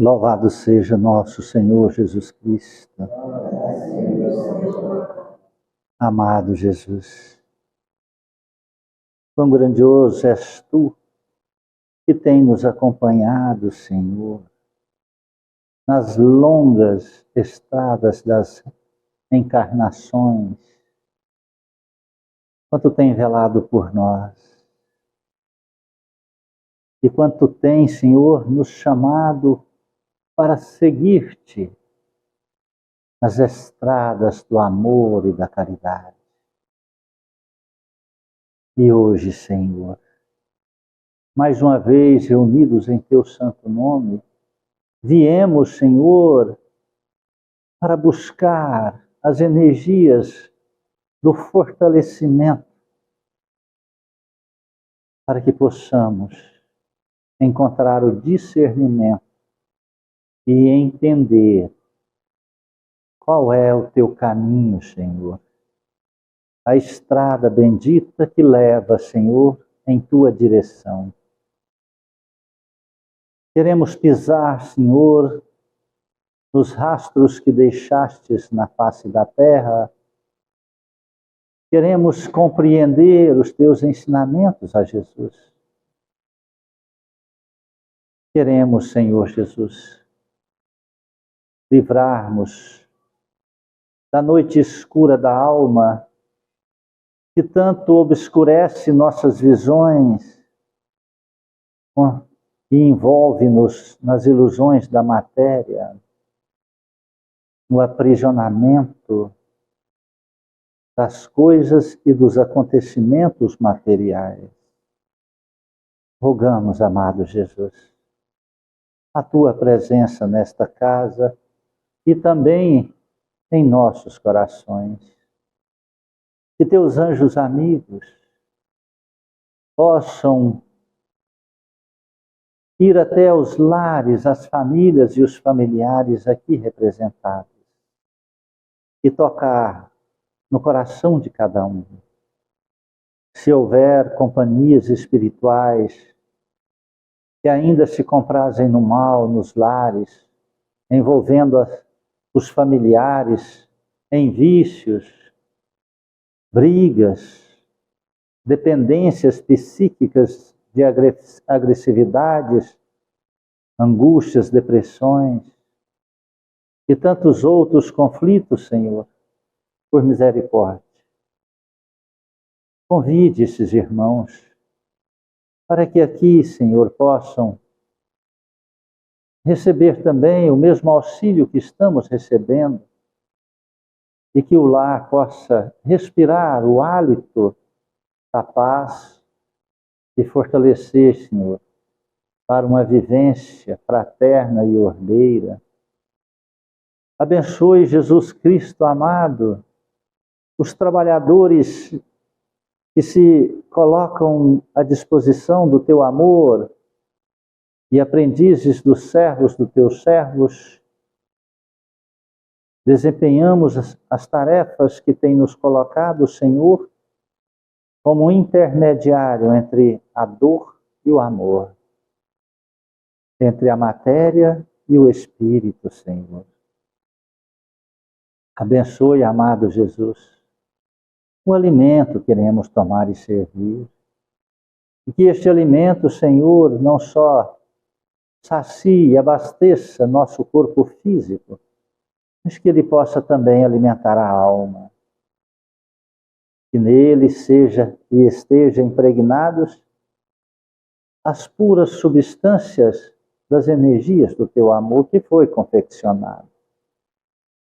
Louvado seja nosso Senhor Jesus Cristo. Amado Jesus, quão grandioso és tu que tem nos acompanhado, Senhor, nas longas estradas das encarnações. Quanto tem velado por nós. E quanto tem, Senhor, nos chamado para seguir-te nas estradas do amor e da caridade. E hoje, Senhor, mais uma vez reunidos em teu santo nome, viemos, Senhor, para buscar as energias do fortalecimento, para que possamos encontrar o discernimento e entender qual é o teu caminho, Senhor. A estrada bendita que leva, Senhor, em tua direção. Queremos pisar, Senhor, nos rastros que deixastes na face da terra. Queremos compreender os teus ensinamentos a Jesus. Queremos, Senhor Jesus, livrarmos da noite escura da alma, que tanto obscurece nossas visões e envolve-nos nas ilusões da matéria, no aprisionamento das coisas e dos acontecimentos materiais. Rogamos, amado Jesus, a tua presença nesta casa e também em nossos corações. Que teus anjos amigos possam ir até os lares, as famílias e os familiares aqui representados e tocar no coração de cada um. Se houver companhias espirituais que ainda se comprazem no mal nos lares, envolvendo os familiares em vícios, brigas, dependências psíquicas de agressividades, angústias, depressões e tantos outros conflitos, Senhor, por misericórdia. Convide esses irmãos para que aqui, Senhor, possam receber também o mesmo auxílio que estamos recebendo e que o lar possa respirar o hálito da paz e fortalecer, Senhor, para uma vivência fraterna e ordeira. Abençoe, Jesus Cristo amado, os trabalhadores que se colocam à disposição do teu amor e aprendizes dos servos dos teus servos. Desempenhamos as tarefas que tem nos colocado, Senhor, como intermediário entre a dor e o amor, entre a matéria e o espírito, Senhor. Abençoe, amado Jesus, o alimento que queremos tomar e servir. E que este alimento, Senhor, não só sacie e abasteça nosso corpo físico, mas que ele possa também alimentar a alma. Que nele seja e esteja impregnados as puras substâncias das energias do teu amor que foi confeccionado.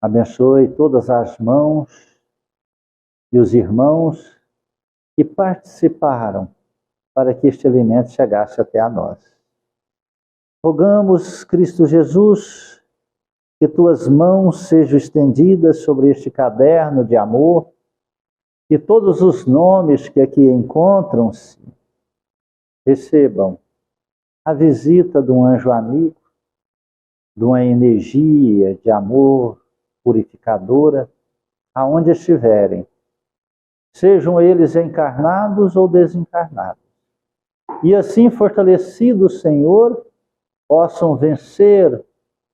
Abençoe todas as mãos e os irmãos que participaram para que este alimento chegasse até a nós. Rogamos, Cristo Jesus, que tuas mãos sejam estendidas sobre este caderno de amor, que todos os nomes que aqui encontram-se recebam a visita de um anjo amigo, de uma energia de amor purificadora, aonde estiverem, sejam eles encarnados ou desencarnados. E assim, fortalecidos, Senhor, possam vencer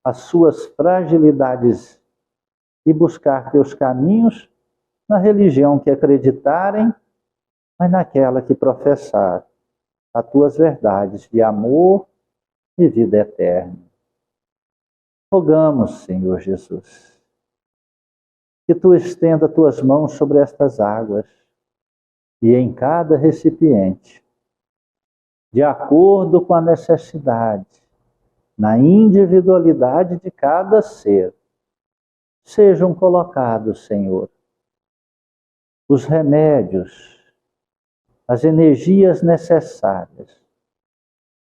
as suas fragilidades e buscar teus caminhos na religião que acreditarem, mas naquela que professar as tuas verdades de amor e vida eterna. Rogamos, Senhor Jesus, que tu estenda tuas mãos sobre estas águas e em cada recipiente, de acordo com a necessidade, na individualidade de cada ser, sejam colocados, Senhor, os remédios, as energias necessárias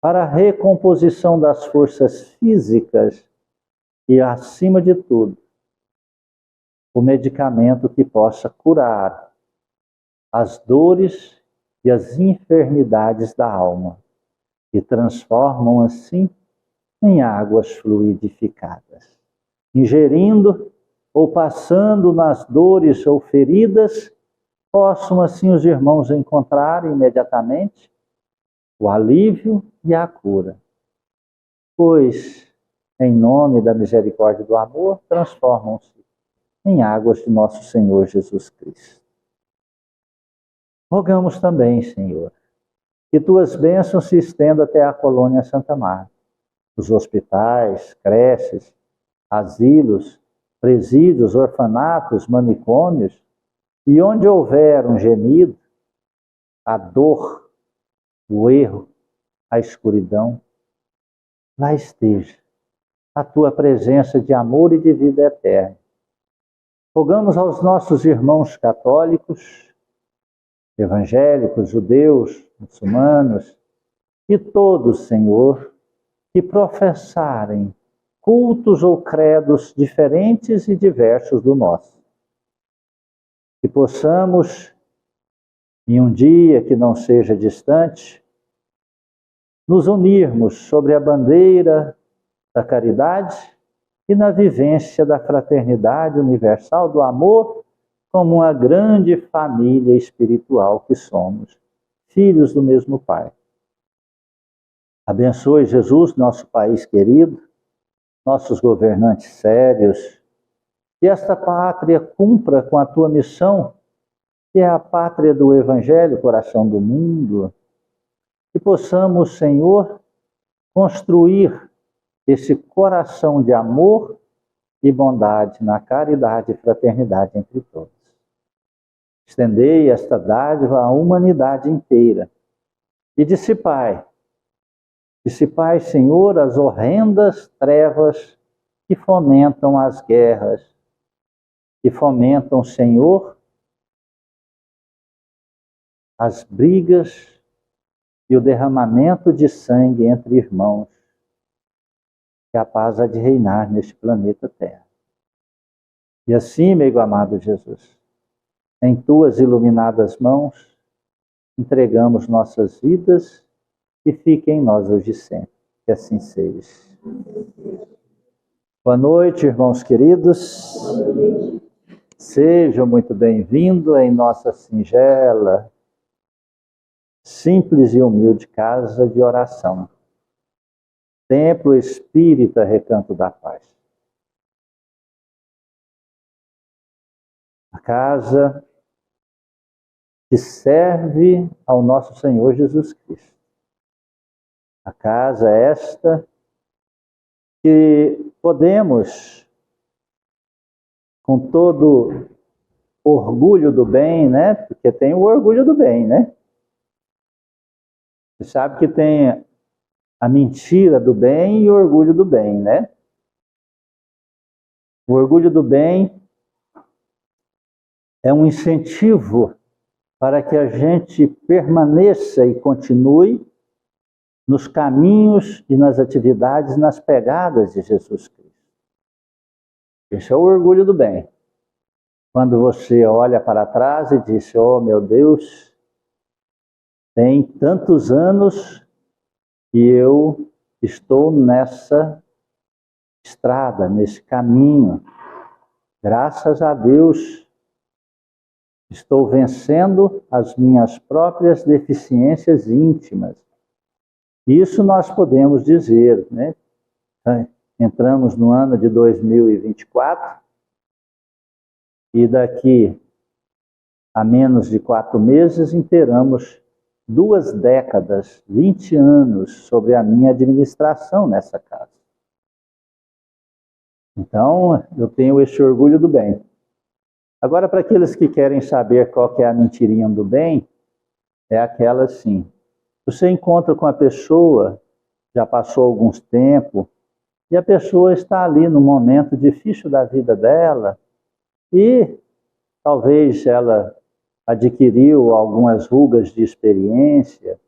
para a recomposição das forças físicas e, acima de tudo, o medicamento que possa curar as dores e as enfermidades da alma, e transformam assim em águas fluidificadas. Ingerindo ou passando nas dores ou feridas, possam assim os irmãos encontrar imediatamente o alívio e a cura. Pois, em nome da misericórdia e do amor, transformam-se em águas de nosso Senhor Jesus Cristo. Rogamos também, Senhor, que tuas bênçãos se estendam até a colônia Santa Marta, os hospitais, creches, asilos, presídios, orfanatos, manicômios, e onde houver um gemido, a dor, o erro, a escuridão, lá esteja a tua presença de amor e de vida eterna. Rogamos aos nossos irmãos católicos, evangélicos, judeus, muçulmanos, e todos, Senhor, que professarem cultos ou credos diferentes e diversos do nosso. Que possamos, em um dia que não seja distante, nos unirmos sobre a bandeira da caridade e na vivência da fraternidade universal, do amor, como uma grande família espiritual que somos, filhos do mesmo Pai. Abençoe, Jesus, nosso país querido, nossos governantes sérios, que esta pátria cumpra com a tua missão, que é a pátria do Evangelho, coração do mundo, que possamos, Senhor, construir esse coração de amor e bondade na caridade e fraternidade entre todos. Estendei esta dádiva à humanidade inteira e dissipai, Senhor, as horrendas trevas que fomentam as guerras, que fomentam, Senhor, as brigas e o derramamento de sangue entre irmãos, que a paz há de reinar neste planeta Terra. E assim, meu amado Jesus, em tuas iluminadas mãos, entregamos nossas vidas e fique em nós hoje e sempre. Que assim seja. Boa noite, irmãos queridos. Sejam muito bem-vindos em nossa singela, simples e humilde casa de oração. Templo Espírita Recanto da Paz. A casa que serve ao nosso Senhor Jesus Cristo. A casa esta que podemos, com todo orgulho do bem, né? Porque tem o orgulho do bem, né? Você sabe que tem a mentira do bem e o orgulho do bem, né? O orgulho do bem é um incentivo para que a gente permaneça e continue nos caminhos e nas atividades, nas pegadas de Jesus Cristo. Esse é o orgulho do bem. Quando você olha para trás e diz, oh meu Deus, tem tantos anos que eu estou nessa estrada, nesse caminho. Graças a Deus, estou vencendo as minhas próprias deficiências íntimas. Isso nós podemos dizer, né? entramos no ano de 2024 e daqui a menos de 4 meses inteiramos 2 décadas, 20 anos sobre a minha administração nessa casa. Então, eu tenho esse orgulho do bem. Agora, para aqueles que querem saber qual que é a mentirinha do bem, é aquela assim, você encontra com a pessoa, já passou alguns tempos, e a pessoa está ali no momento difícil da vida dela, e talvez ela adquiriu algumas rugas de experiência,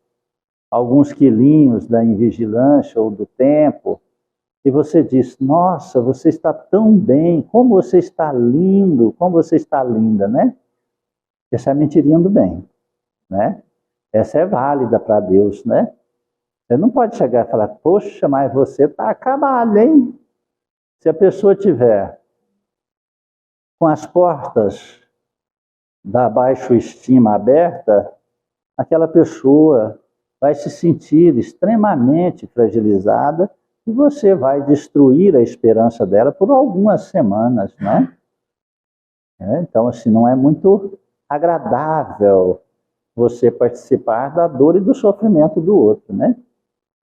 alguns quilinhos da invigilância ou do tempo, e você diz, nossa, você está tão bem, como você está lindo, como você está linda, né? Essa é a mentirinha do bem, né? Essa é válida para Deus, né? Você não pode chegar e falar, poxa, mas você está acabado, hein? Se a pessoa tiver com as portas da baixa-estima aberta, aquela pessoa vai se sentir extremamente fragilizada e você vai destruir a esperança dela por algumas semanas, né? Então, assim, não é muito agradável você participar da dor e do sofrimento do outro, né?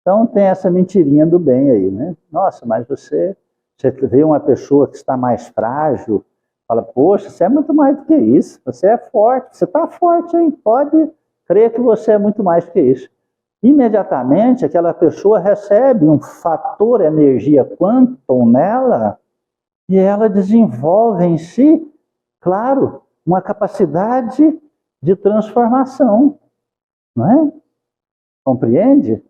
Então, tem essa mentirinha do bem aí, né? Nossa, mas você vê uma pessoa que está mais frágil, fala, poxa, você é muito mais do que isso, você é forte, você está forte, hein? Pode crer que você é muito mais do que isso. Imediatamente, aquela pessoa recebe um fator energia quantum nela e ela desenvolve em si, claro, uma capacidade de transformação, não é? Compreende?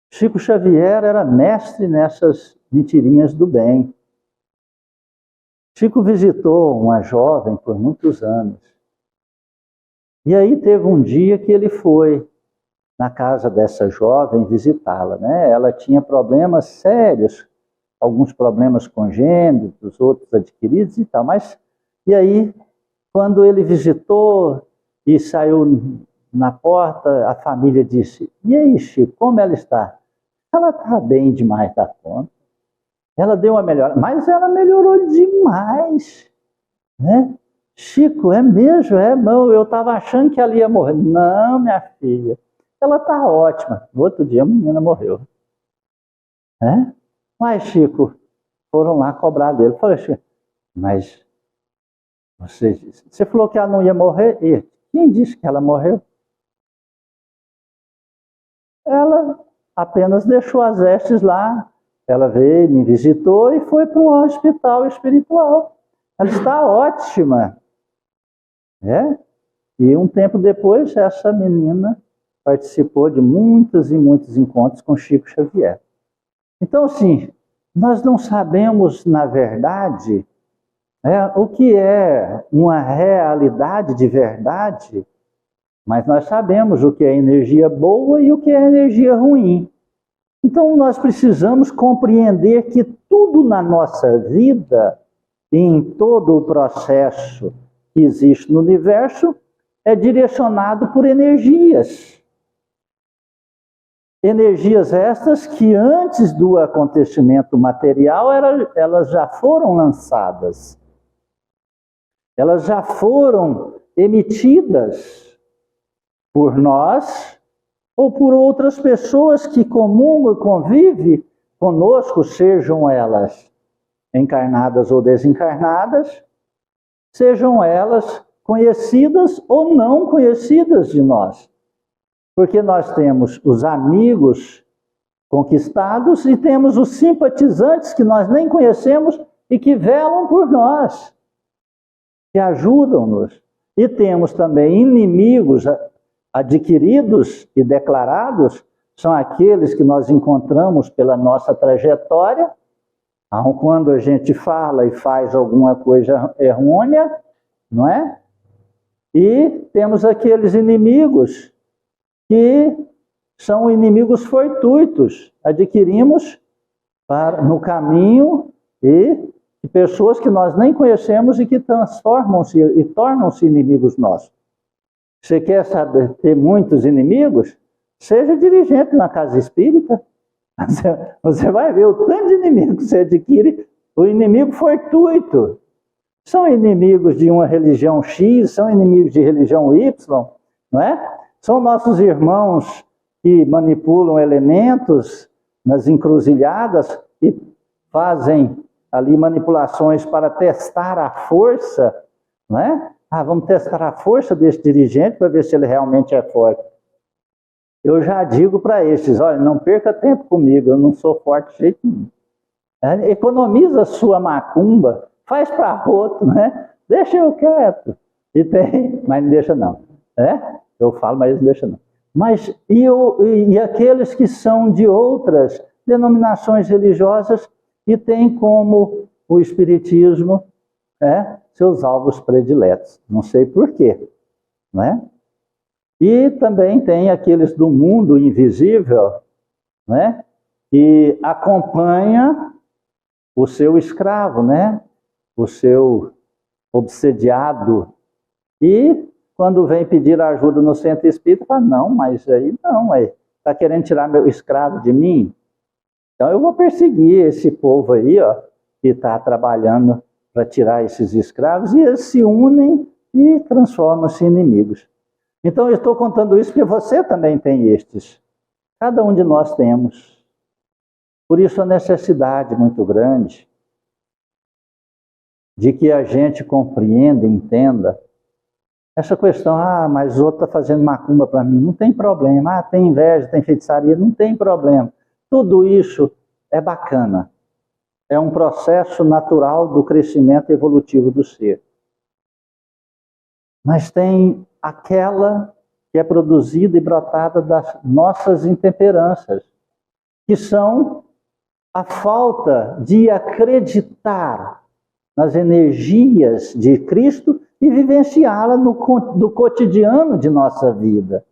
Chico Xavier era mestre nessas mentirinhas do bem. Chico visitou uma jovem por muitos anos. E aí teve um dia que ele foi na casa dessa jovem visitá-la, né? Ela tinha problemas sérios, alguns problemas congênitos, outros adquiridos e tal. Mas, e aí, quando ele visitou e saiu na porta, a família disse, e aí, Chico, como ela está? Ela está bem demais da conta. Ela deu uma melhora, mas ela melhorou demais, né? Chico, é mesmo? É, não, eu estava achando que ela ia morrer. Não, minha filha, ela está ótima. No outro dia a menina morreu. Né? Mas, Chico, foram lá cobrar dele. Eu falei, Chico, mas você falou que ela não ia morrer? E quem disse que ela morreu? Ela apenas deixou as vestes lá. Ela veio, me visitou e foi para um hospital espiritual. Ela está ótima. E um tempo depois, essa menina participou de muitos e muitos encontros com Chico Xavier. Então, assim, nós não sabemos, na verdade, o que é uma realidade de verdade, mas nós sabemos o que é energia boa e o que é energia ruim. Então, nós precisamos compreender que tudo na nossa vida, e em todo o processo que existe no universo, é direcionado por energias. Energias estas que antes do acontecimento material, elas já foram lançadas. Elas já foram emitidas por nós ou por outras pessoas que comungam e convivem conosco, sejam elas encarnadas ou desencarnadas, sejam elas conhecidas ou não conhecidas de nós. Porque nós temos os amigos conquistados e temos os simpatizantes que nós nem conhecemos e que velam por nós, que ajudam-nos. E temos também inimigos adquiridos e declarados, são aqueles que nós encontramos pela nossa trajetória, quando a gente fala e faz alguma coisa errônea, não é? E temos aqueles inimigos que são inimigos fortuitos, adquirimos no caminho e pessoas que nós nem conhecemos e que transformam-se e tornam-se inimigos nossos. Você quer saber ter muitos inimigos? Seja dirigente na casa espírita. Você vai ver o tanto de inimigo que você adquire, o inimigo fortuito. São inimigos de uma religião X, são inimigos de religião Y, não é? São nossos irmãos que manipulam elementos nas encruzilhadas e fazem ali manipulações para testar a força, não é? Vamos testar a força desse dirigente para ver se ele realmente é forte. Eu já digo para estes, olha, não perca tempo comigo, eu não sou forte de jeito nenhum. Economiza a sua macumba, faz para outro, né? Deixa eu quieto. Mas não deixa não. Eu falo, mas não deixa não. Mas e aqueles que são de outras denominações religiosas e têm como o Espiritismo seus alvos prediletos. Não sei por quê, não é? E também tem aqueles do mundo invisível, né, que acompanha o seu escravo, né, o seu obsediado. E quando vem pedir ajuda no centro espírita, fala, não, mas aí não, está querendo tirar meu escravo de mim? Então eu vou perseguir esse povo aí, ó, que está trabalhando para tirar esses escravos, e eles se unem e transformam-se em inimigos. Então eu estou contando isso porque você também tem estes. Cada um de nós temos. Por isso a necessidade muito grande de que a gente compreenda, entenda essa questão, mas o outro está fazendo macumba para mim, não tem problema. Tem inveja, tem feitiçaria, não tem problema. Tudo isso é bacana. É um processo natural do crescimento evolutivo do ser. Mas tem aquela que é produzida e brotada das nossas intemperanças, que são a falta de acreditar nas energias de Cristo e vivenciá-la no cotidiano de nossa vida.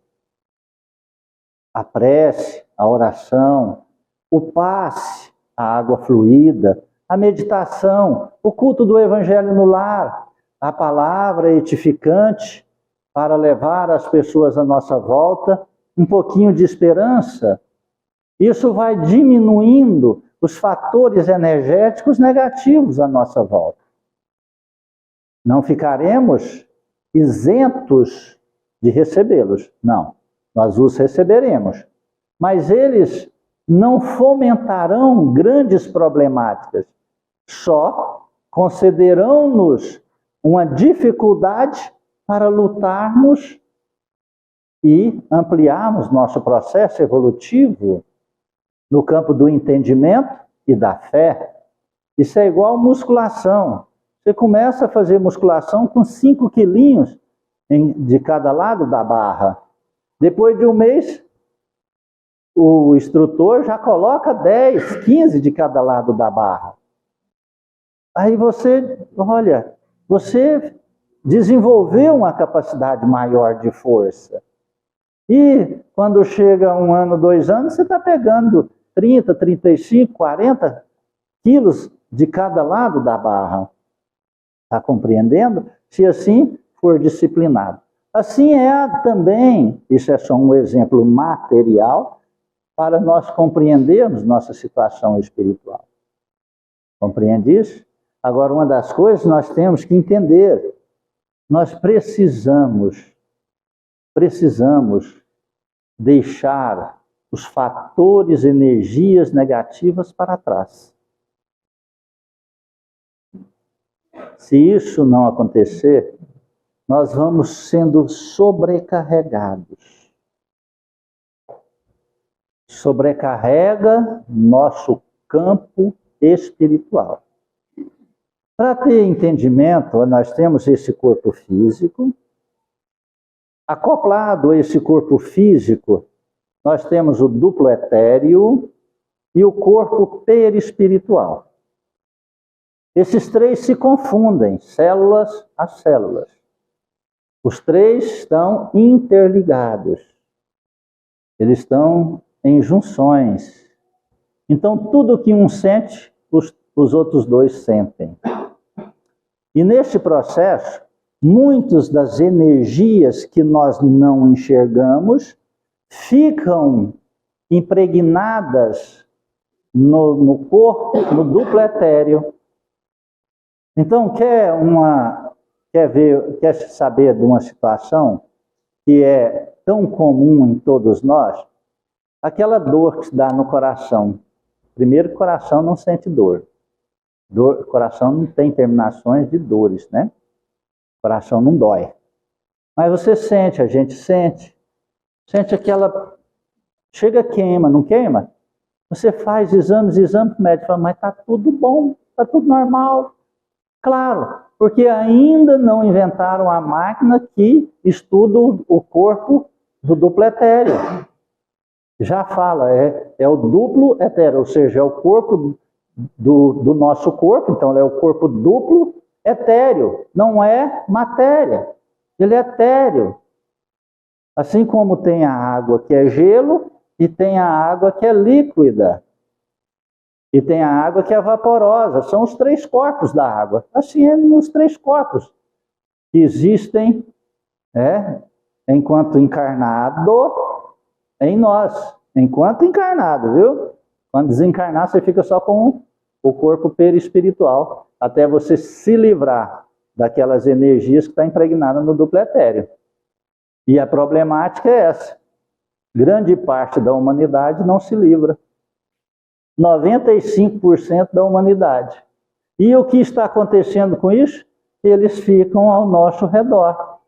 A prece, a oração, o passe, a água fluida, a meditação, o culto do Evangelho no lar, a palavra edificante para levar as pessoas à nossa volta um pouquinho de esperança. Isso vai diminuindo os fatores energéticos negativos à nossa volta. Não ficaremos isentos de recebê-los, não. Nós os receberemos. Mas eles não fomentarão grandes problemáticas, só concederão-nos uma dificuldade para lutarmos e ampliarmos nosso processo evolutivo no campo do entendimento e da fé. Isso é igual musculação. Você começa a fazer musculação com 5 quilinhos de cada lado da barra. Depois de um mês, o instrutor já coloca 10, 15 de cada lado da barra. Aí você desenvolveu uma capacidade maior de força. E quando chega 1 ano, 2 anos, você está pegando 30, 35, 40 quilos de cada lado da barra. Está compreendendo? Se assim for disciplinado. Assim é também, isso é só um exemplo material, para nós compreendermos nossa situação espiritual. Compreende isso? Agora, uma das coisas nós temos que entender, nós precisamos deixar os fatores, energias negativas para trás. Se isso não acontecer, nós vamos sendo sobrecarregados. Sobrecarrega nosso campo espiritual. Para ter entendimento, nós temos esse corpo físico. Acoplado a esse corpo físico, nós temos o duplo etéreo e o corpo perispiritual. Esses três se confundem, células a células. Os três estão interligados. Eles estão em junções. Então, tudo que um sente, os outros dois sentem. E neste processo, muitas das energias que nós não enxergamos ficam impregnadas no corpo, no duplo etéreo. Então, quer saber de uma situação que é tão comum em todos nós? Aquela dor que se dá no coração. Primeiro, o coração não sente dor. O coração não tem terminações de dores, né? O coração não dói. Mas você sente, a gente sente. Sente aquela... Chega, queima, não queima? Você faz exames, o médico fala, mas está tudo bom, está tudo normal. Claro, porque ainda não inventaram a máquina que estuda o corpo do duplo etéreo. Já fala, é o duplo etéreo, ou seja, é o corpo do nosso corpo, então é o corpo duplo etéreo, não é matéria, ele é etéreo. Assim como tem a água que é gelo, e tem a água que é líquida. E tem a água que é vaporosa. São os três corpos da água. Assim é nos três corpos que existem enquanto encarnado em nós. Enquanto encarnado, viu? Quando desencarnar, você fica só com o corpo perispiritual, até você se livrar daquelas energias que estão impregnadas no duplo etéreo. E a problemática é essa. Grande parte da humanidade não se livra. 95% da humanidade. E o que está acontecendo com isso? Eles ficam ao nosso redor.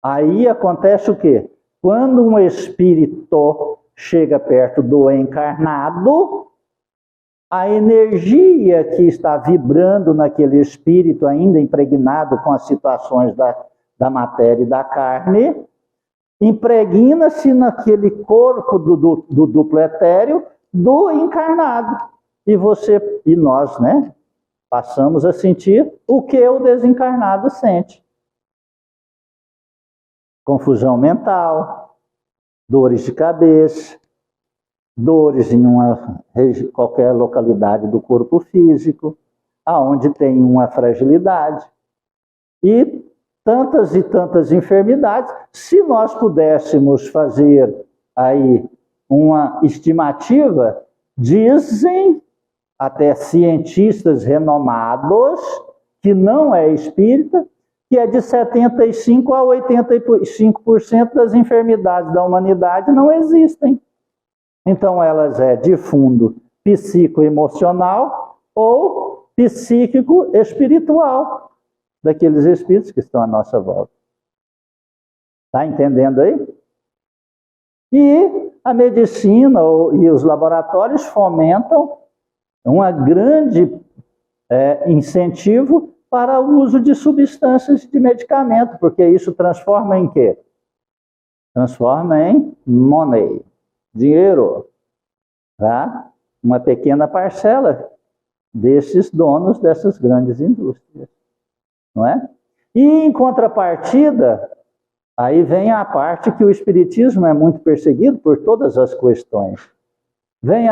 Aí acontece o quê? Quando um espírito chega perto do encarnado, a energia que está vibrando naquele espírito ainda impregnado com as situações da matéria e da carne, impregna-se naquele corpo do duplo etéreo do encarnado. E nós, né, passamos a sentir o que o desencarnado sente. Confusão mental, dores de cabeça, dores em qualquer localidade do corpo físico, aonde tem uma fragilidade. E tantas enfermidades. Se nós pudéssemos fazer aí uma estimativa, dizem até cientistas renomados, que não é espírita, que é de 75% a 85% das enfermidades da humanidade não existem. Então elas de fundo psicoemocional ou psíquico-espiritual, daqueles espíritos que estão à nossa volta. Está entendendo aí? E a medicina e os laboratórios fomentam um grande incentivo para o uso de substâncias de medicamento, porque isso transforma em quê? Transforma em money, dinheiro, tá? Uma pequena parcela desses donos dessas grandes indústrias. Não é? E em contrapartida, aí vem a parte que o espiritismo é muito perseguido por todas as questões. Vem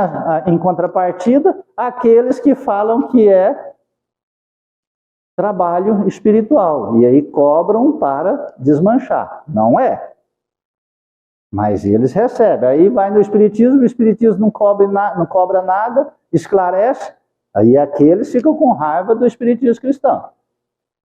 em contrapartida aqueles que falam que é trabalho espiritual, e aí cobram para desmanchar. Não é. Mas eles recebem. Aí vai no espiritismo, o espiritismo não cobra nada, esclarece, aí aqueles ficam com raiva do espiritismo cristão.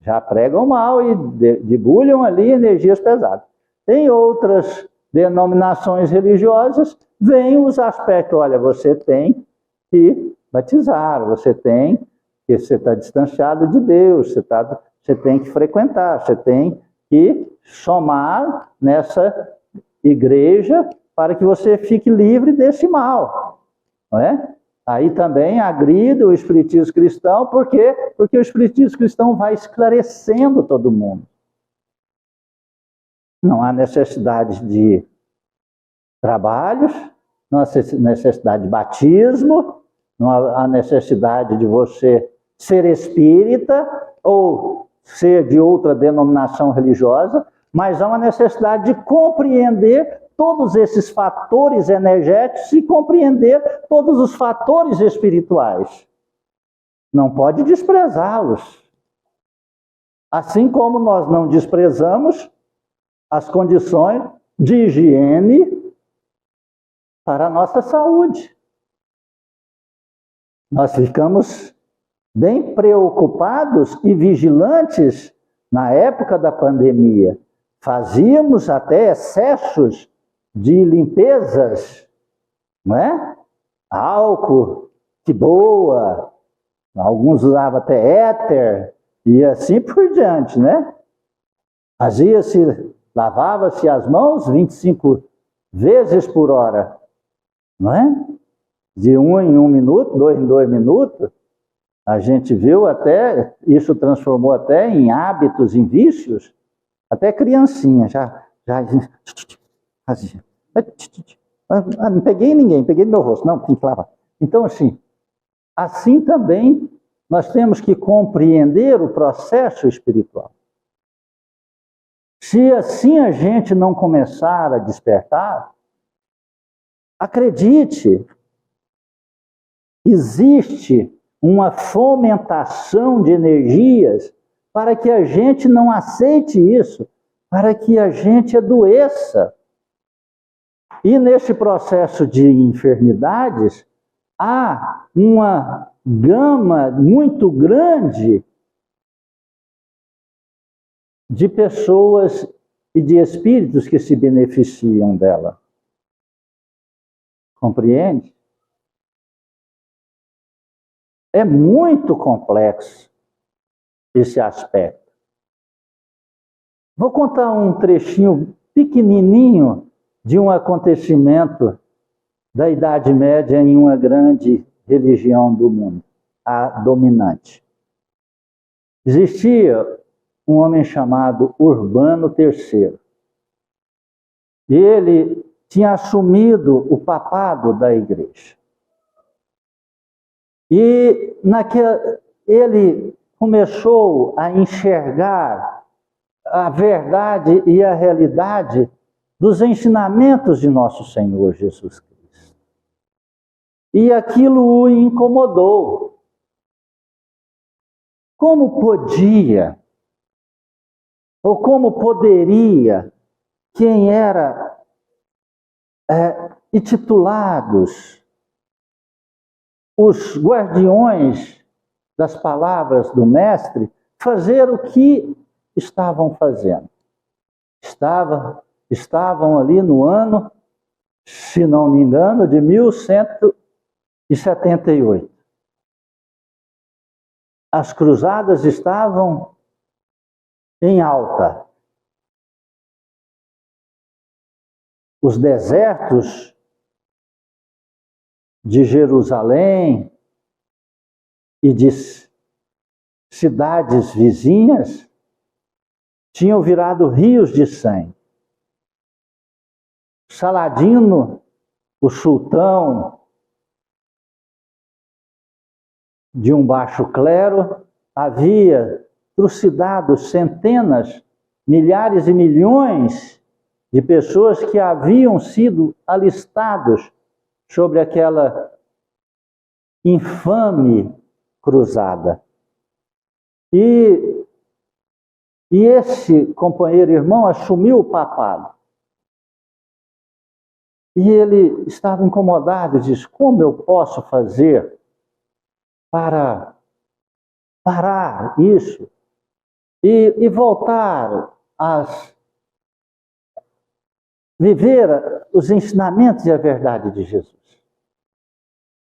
Já pregam mal e debulham ali energias pesadas. Tem outras denominações religiosas, vêm os aspectos, olha, você tem que batizar, você está distanciado de Deus, você tem que frequentar, você tem que somar nessa igreja para que você fique livre desse mal, não é? Aí também agride o espiritismo cristão, por quê? Porque o espiritismo cristão vai esclarecendo todo mundo. Não há necessidade de trabalhos, não há necessidade de batismo, não há necessidade de você ser espírita ou ser de outra denominação religiosa, mas há uma necessidade de compreender todos esses fatores energéticos e compreender todos os fatores espirituais. Não pode desprezá-los. Assim como nós não desprezamos as condições de higiene para a nossa saúde. Nós ficamos bem preocupados e vigilantes na época da pandemia. Fazíamos até excessos de limpezas, não é? Álcool, que boa, alguns usavam até éter, e assim por diante, né? Lavava-se as mãos 25 vezes por hora, não é? De 1 em 1 minuto, 2 em 2 minutos. A gente viu até, isso transformou até em hábitos, em vícios, até criancinha já fazia. Não peguei ninguém, peguei no meu rosto, não, tem que lavar. Então, assim também nós temos que compreender o processo espiritual. Se assim a gente não começar a despertar, acredite, existe uma fomentação de energias para que a gente não aceite isso, para que a gente adoeça. E nesse processo de enfermidades, há uma gama muito grande de pessoas e de espíritos que se beneficiam dela. Compreende? É muito complexo esse aspecto. Vou contar um trechinho pequenininho de um acontecimento da Idade Média em uma grande religião do mundo, a dominante. Existia um homem chamado Urbano III. E ele tinha assumido o papado da igreja. E ele começou a enxergar a verdade e a realidade dos ensinamentos de nosso Senhor Jesus Cristo. E aquilo o incomodou. Como podia, ou como poderia, quem era intitulados os guardiões das palavras do Mestre, fazer o que estavam fazendo? Estavam ali no ano, se não me engano, de 1178. As cruzadas estavam em alta. Os desertos de Jerusalém e de cidades vizinhas tinham virado rios de sangue. Saladino, o sultão de um baixo clero, havia trucidado centenas, milhares e milhões de pessoas que haviam sido alistados sobre aquela infame cruzada. E esse companheiro irmão assumiu o papado. E ele estava incomodado e disse: como eu posso fazer para parar isso e voltar a viver os ensinamentos e a verdade de Jesus?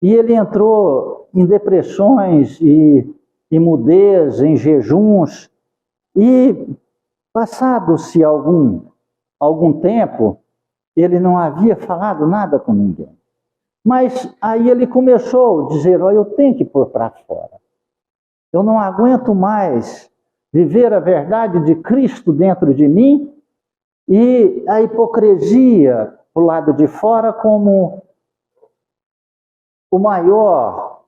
E ele entrou em depressões e mudez, em jejuns, e passado-se algum tempo, ele não havia falado nada com ninguém. Mas aí ele começou a dizer: eu tenho que pôr para fora. Eu não aguento mais viver a verdade de Cristo dentro de mim e a hipocrisia do lado de fora como o maior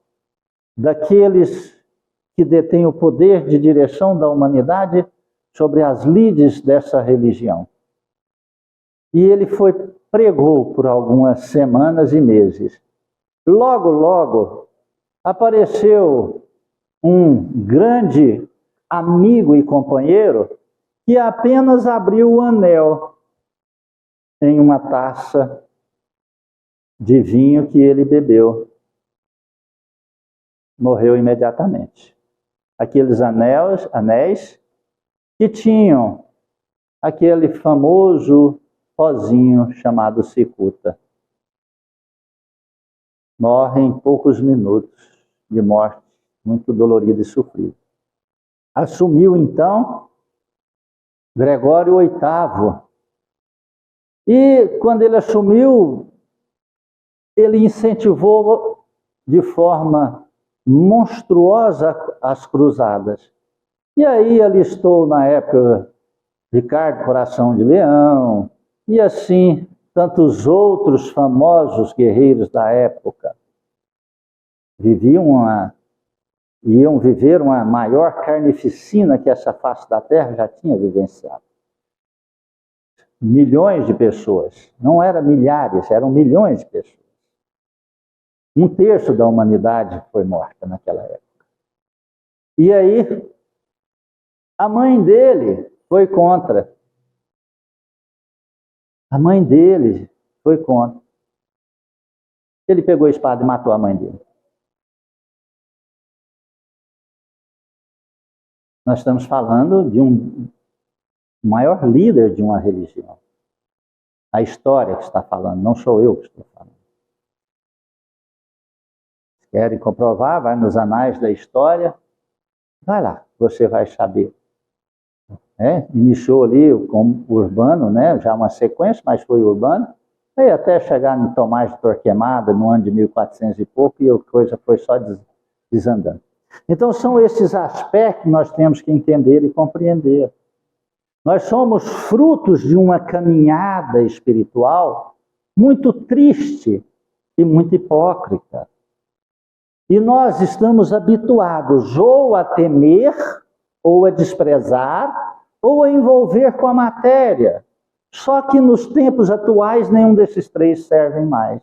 daqueles que detêm o poder de direção da humanidade sobre as lides dessa religião. E ele pregou por algumas semanas e meses. Logo, logo, apareceu um grande amigo e companheiro que apenas abriu o anel em uma taça de vinho que ele bebeu. morreu imediatamente. Aqueles anéis que tinham aquele famoso pozinho chamado cicuta. Morre em poucos minutos de morte, muito dolorida e sofrida. Assumiu então Gregório VIII. E quando ele assumiu, ele incentivou de forma monstruosa as cruzadas. E aí alistou na época Ricardo Coração de Leão, e assim tantos outros famosos guerreiros da época. Iam viver uma maior carnificina que essa face da terra já tinha vivenciado. Milhões de pessoas, não eram milhares, eram milhões de pessoas. 1/3 da humanidade foi morta naquela época. E aí, a mãe dele foi contra. A mãe dele foi contra. Ele pegou a espada e matou a mãe dele. Nós estamos falando de um maior líder de uma religião. A história que está falando, não sou eu que estou falando. Se querem comprovar, vai nos anais da história. Vai lá, você vai saber. Iniciou ali como Urbano, já uma sequência, mas foi Urbano. Aí até chegar em Tomás de Torquemada, no ano de 1400 e pouco, e a coisa foi só desandando. Então são esses aspectos que nós temos que entender e compreender. Nós somos frutos de uma caminhada espiritual muito triste e muito hipócrita. E nós estamos habituados ou a temer, ou a desprezar, ou a envolver com a matéria. Só que nos tempos atuais, nenhum desses três servem mais.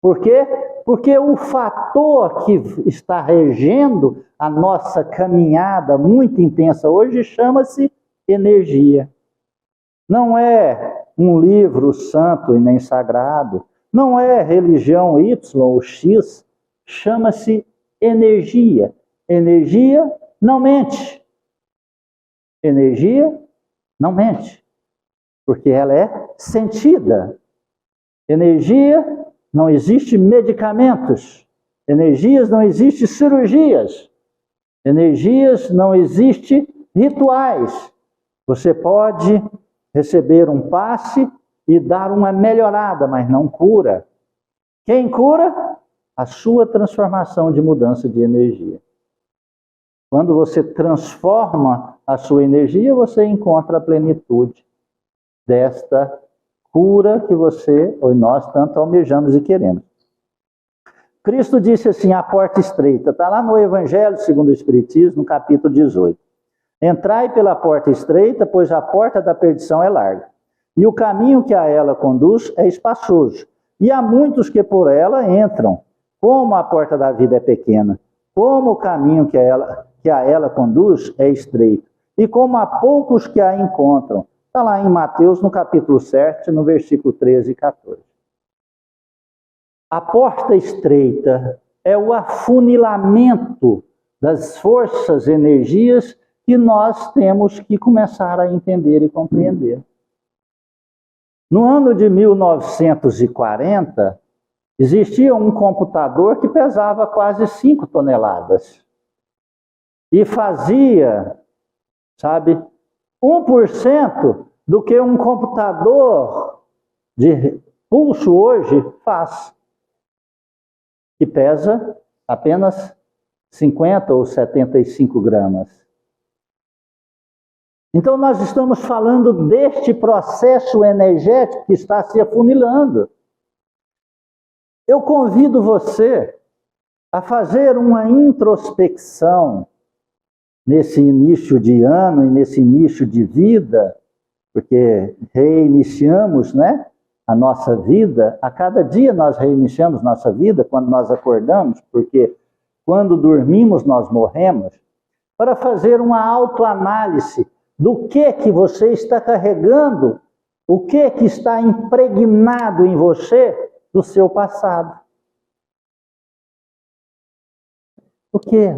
Por quê? Porque o fator que está regendo a nossa caminhada muito intensa hoje chama-se energia. Não é um livro santo e nem sagrado, não é religião Y ou X, chama-se energia. Energia não mente. Energia não mente, porque ela é sentida. Energia não existe medicamentos, energias não existe cirurgias, energias não existe rituais. Você pode receber um passe e dar uma melhorada, mas não cura. Quem cura? A sua transformação de mudança de energia. Quando você transforma a sua energia, você encontra a plenitude desta cura que você ou nós tanto almejamos e queremos. Cristo disse assim, a porta estreita, está lá no Evangelho segundo o Espiritismo, no capítulo 18. Entrai pela porta estreita, pois a porta da perdição é larga, e o caminho que a ela conduz é espaçoso, e há muitos que por ela entram. Como a porta da vida é pequena, como o caminho que a ela conduz é estreito, e como há poucos que a encontram. Está lá em Mateus, no capítulo 7, no versículo 13 e 14. A porta estreita é o afunilamento das forças, energias que nós temos que começar a entender e compreender. No ano de 1940, existia um computador que pesava quase 5 toneladas. E fazia, 1% do que um computador de pulso hoje faz. Que pesa apenas 50 ou 75 gramas. Então nós estamos falando deste processo energético que está se afunilando. Eu convido você a fazer uma introspecção nesse início de ano e nesse início de vida, porque reiniciamos, a nossa vida. A cada dia nós reiniciamos nossa vida quando nós acordamos, porque quando dormimos nós morremos, para fazer uma autoanálise do que você está carregando, o que está impregnado em você do seu passado. O quê?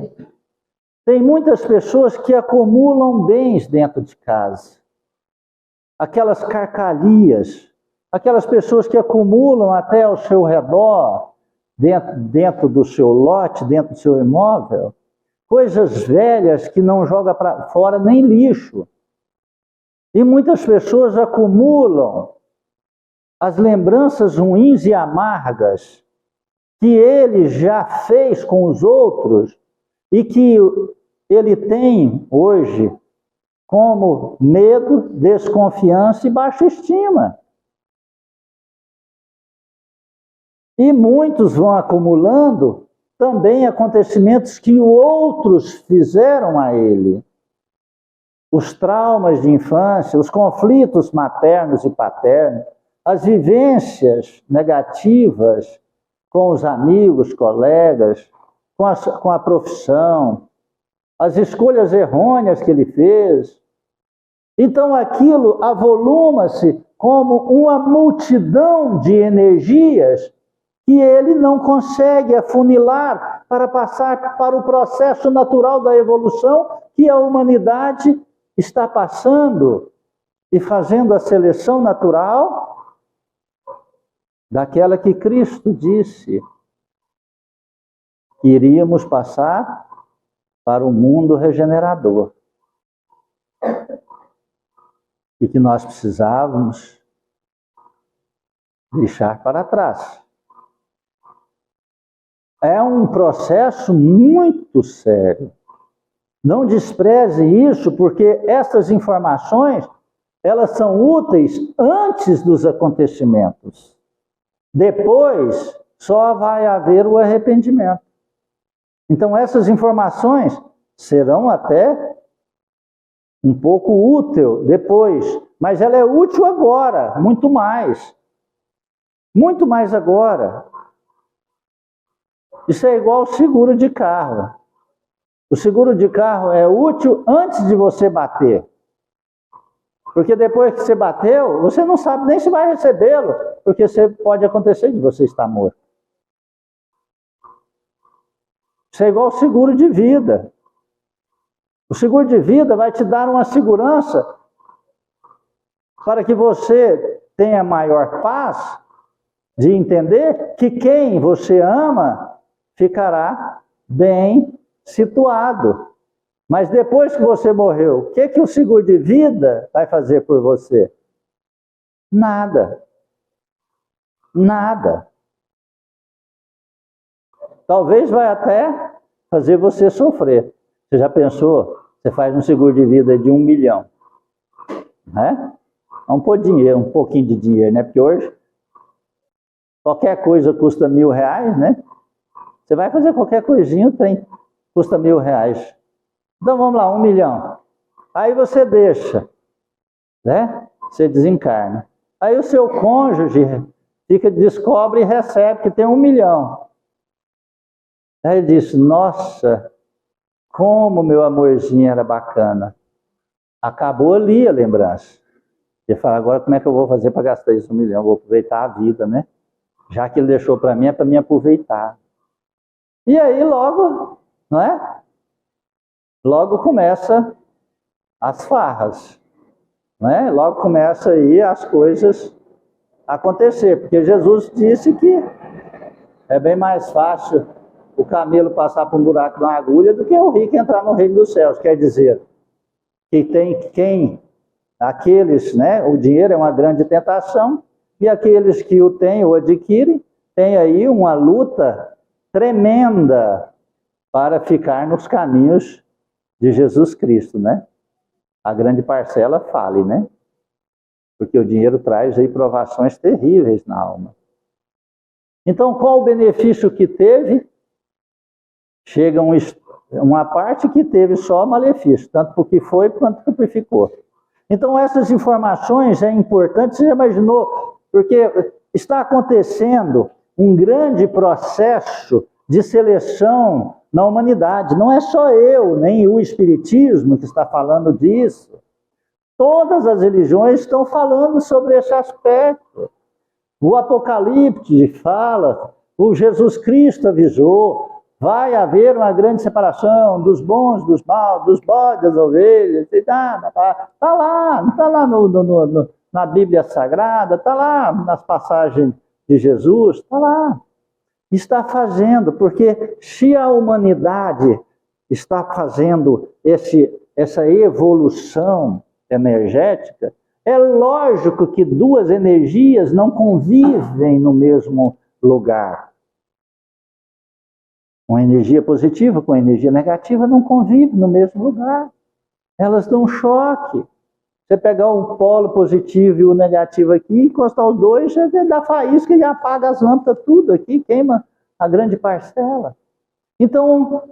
Tem muitas pessoas que acumulam bens dentro de casa. Aquelas carcalias, aquelas pessoas que acumulam até ao seu redor, dentro do seu lote, dentro do seu imóvel, coisas velhas que não joga para fora nem lixo. E muitas pessoas acumulam as lembranças ruins e amargas que ele já fez com os outros e que ele tem hoje como medo, desconfiança e baixa estima. E muitos vão acumulando também acontecimentos que outros fizeram a ele. Os traumas de infância, os conflitos maternos e paternos, as vivências negativas com os amigos, colegas, com a profissão, as escolhas errôneas que ele fez. Então aquilo avoluma-se como uma multidão de energias que ele não consegue afunilar para passar para o processo natural da evolução que a humanidade está passando e fazendo a seleção natural daquela que Cristo disse que iríamos passar para o mundo regenerador. E que nós precisávamos deixar para trás. É um processo muito sério. Não despreze isso, porque essas informações, elas são úteis antes dos acontecimentos. Depois, só vai haver o arrependimento. Então, essas informações serão até um pouco útil depois, mas ela é útil agora, muito mais. Muito mais agora. Isso é igual ao seguro de carro. O seguro de carro é útil antes de você bater. Porque depois que você bateu, você não sabe nem se vai recebê-lo, porque pode acontecer de você estar morto. Isso é igual ao seguro de vida. O seguro de vida vai te dar uma segurança para que você tenha maior paz de entender que quem você ama ficará bem situado. Mas depois que você morreu, o que o seguro de vida vai fazer por você? Nada. Nada. Talvez vai até fazer você sofrer. Você já pensou? Você faz um seguro de vida de 1 milhão. Né? Vamos pôr dinheiro, um pouquinho de dinheiro, né? Porque hoje qualquer coisa custa R$1.000, né? Você vai fazer qualquer coisinha, custa R$1.000. Então vamos lá, 1 milhão. Aí você deixa, né? Você desencarna. Aí o seu cônjuge descobre e recebe que tem 1 milhão. Aí ele diz, nossa, como meu amorzinho era bacana. Acabou ali a lembrança. Ele fala, agora como é que eu vou fazer para gastar esse 1 milhão? Vou aproveitar a vida, né? Já que ele deixou para mim, é para mim aproveitar. E aí logo, não é? Logo começa as farras, não é? Logo começa aí as coisas a acontecer, porque Jesus disse que é bem mais fácil o camelo passar por um buraco de uma agulha do que o rico entrar no reino dos céus. Quer dizer, que tem aqueles, né? O dinheiro é uma grande tentação, e aqueles que o têm ou adquirem, tem aí uma luta tremenda para ficar nos caminhos de Jesus Cristo, né? A grande parcela fale, né? Porque o dinheiro traz aí provações terríveis na alma. Então, qual o benefício que teve? Chega uma parte que teve só malefício, tanto porque foi quanto porque ficou. Então, essas informações é importante, você já imaginou? Porque está acontecendo um grande processo de seleção na humanidade. Não é só eu, nem o Espiritismo que está falando disso. Todas as religiões estão falando sobre esse aspecto. O Apocalipse fala, o Jesus Cristo avisou, vai haver uma grande separação dos bons, dos maus, dos bodes, das ovelhas, está lá, não está lá na Bíblia Sagrada, está lá nas passagens de Jesus, está lá. Está fazendo, porque se a humanidade está fazendo essa evolução energética, é lógico que duas energias não convivem no mesmo lugar. Uma energia positiva com a energia negativa não convivem no mesmo lugar. Elas dão choque. Você pegar o polo positivo e o negativo aqui, encostar os dois, você dá faísca e apaga as lâmpadas tudo aqui, queima a grande parcela. Então,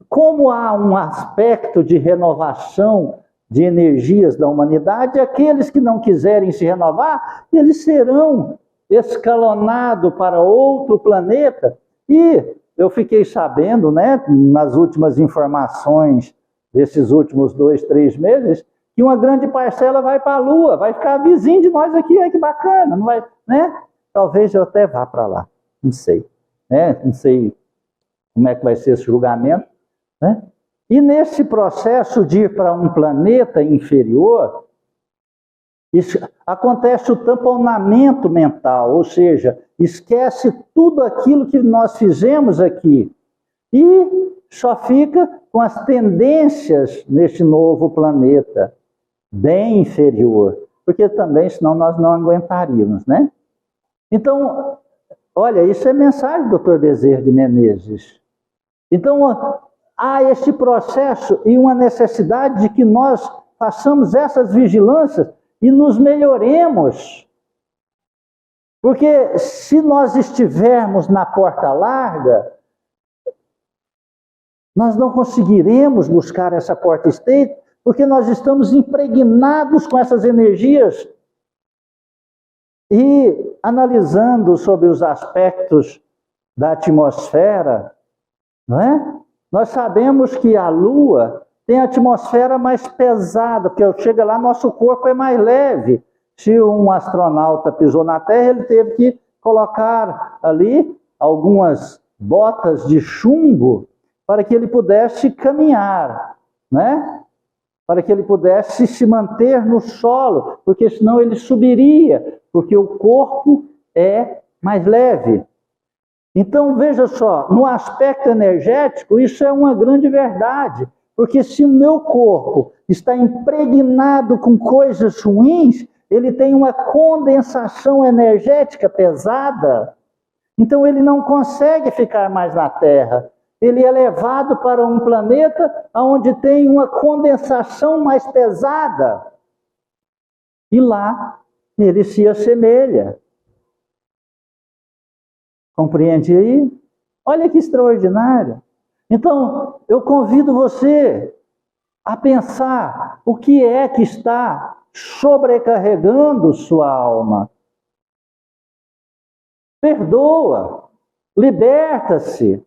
como há um aspecto de renovação de energias da humanidade, aqueles que não quiserem se renovar, eles serão escalonados para outro planeta. E eu fiquei sabendo, né, nas últimas informações desses últimos 2, 3 meses, que uma grande parcela vai para a Lua, vai ficar vizinho de nós aqui, olha que bacana, não vai, né? Talvez eu até vá para lá, não sei, né? Não sei como é que vai ser esse julgamento, né? E nesse processo de ir para um planeta inferior, acontece o tamponamento mental, ou seja, esquece tudo aquilo que nós fizemos aqui e só fica com as tendências neste novo planeta, bem inferior, porque também senão nós não aguentaríamos, né? Então, olha, isso é mensagem do Dr. Bezerra de Menezes. Então, há este processo e uma necessidade de que nós façamos essas vigilâncias e nos melhoremos. Porque se nós estivermos na porta larga, nós não conseguiremos buscar essa porta estreita, porque nós estamos impregnados com essas energias. E analisando sobre os aspectos da atmosfera, não é? Nós sabemos que a Lua tem a atmosfera mais pesada, porque chega lá, nosso corpo é mais leve. Se um astronauta pisou na Terra, ele teve que colocar ali algumas botas de chumbo para que ele pudesse caminhar, né? Para que ele pudesse se manter no solo, porque senão ele subiria, porque o corpo é mais leve. Então, veja só, no aspecto energético, isso é uma grande verdade, porque se o meu corpo está impregnado com coisas ruins, ele tem uma condensação energética pesada, então ele não consegue ficar mais na Terra. Ele é levado para um planeta onde tem uma condensação mais pesada. E lá ele se assemelha. Compreende aí? Olha que extraordinário. Então, eu convido você a pensar o que é que está sobrecarregando sua alma. Perdoa, liberta-se.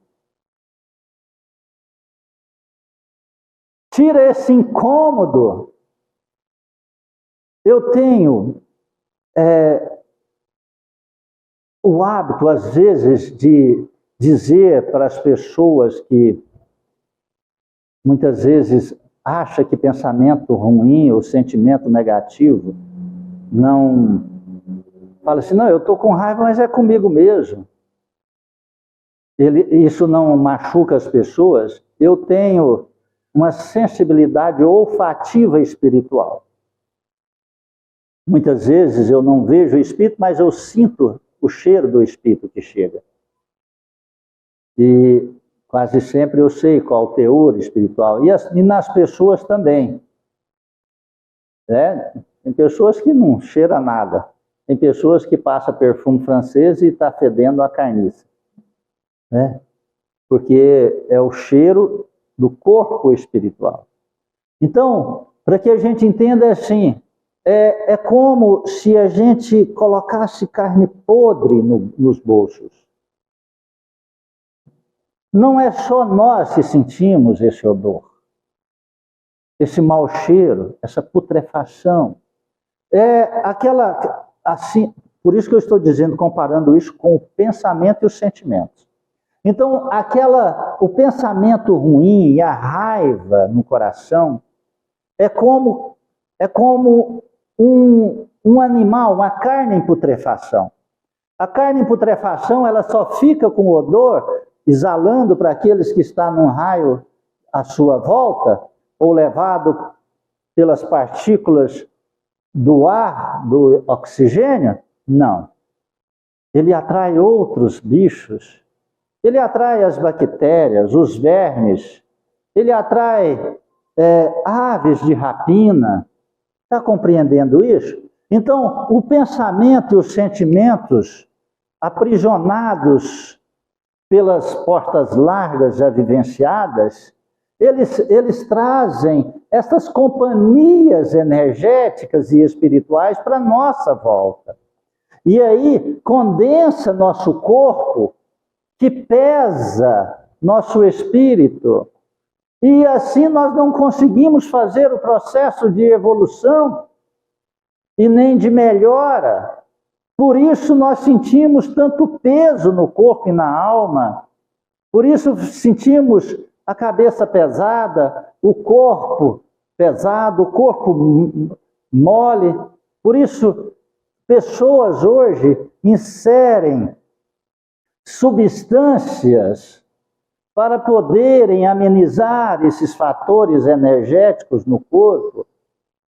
Tira esse incômodo. Eu tenho o hábito, às vezes, de dizer para as pessoas que muitas vezes acham que pensamento ruim ou sentimento negativo não... Fala assim, não, eu estou com raiva, mas é comigo mesmo. Isso não machuca as pessoas. Eu tenho uma sensibilidade olfativa espiritual. Muitas vezes eu não vejo o espírito, mas eu sinto o cheiro do espírito que chega. E quase sempre eu sei qual o teor espiritual. E nas pessoas também. Tem pessoas que não cheiram nada. Tem pessoas que passam perfume francês e está fedendo a carniça. Porque é o cheiro do corpo espiritual. Então, para que a gente entenda assim, é como se a gente colocasse carne podre nos bolsos. Não é só nós que sentimos esse odor, esse mau cheiro, essa putrefação. É aquela, assim, por isso que eu estou dizendo, comparando isso com o pensamento e os sentimentos. Então, o pensamento ruim e a raiva no coração é como um animal, uma carne em putrefação. A carne em putrefação, ela só fica com odor, exalando para aqueles que estão num raio à sua volta, ou levado pelas partículas do ar, do oxigênio? Não. Ele atrai outros bichos, ele atrai as bactérias, os vermes, ele atrai aves de rapina. Está compreendendo isso? Então, o pensamento e os sentimentos aprisionados pelas portas largas já vivenciadas, eles trazem essas companhias energéticas e espirituais para a nossa volta. E aí condensa nosso corpo, que pesa nosso espírito. E assim nós não conseguimos fazer o processo de evolução e nem de melhora. Por isso nós sentimos tanto peso no corpo e na alma. Por isso sentimos a cabeça pesada, o corpo pesado, o corpo mole. Por isso pessoas hoje inserem substâncias para poderem amenizar esses fatores energéticos no corpo,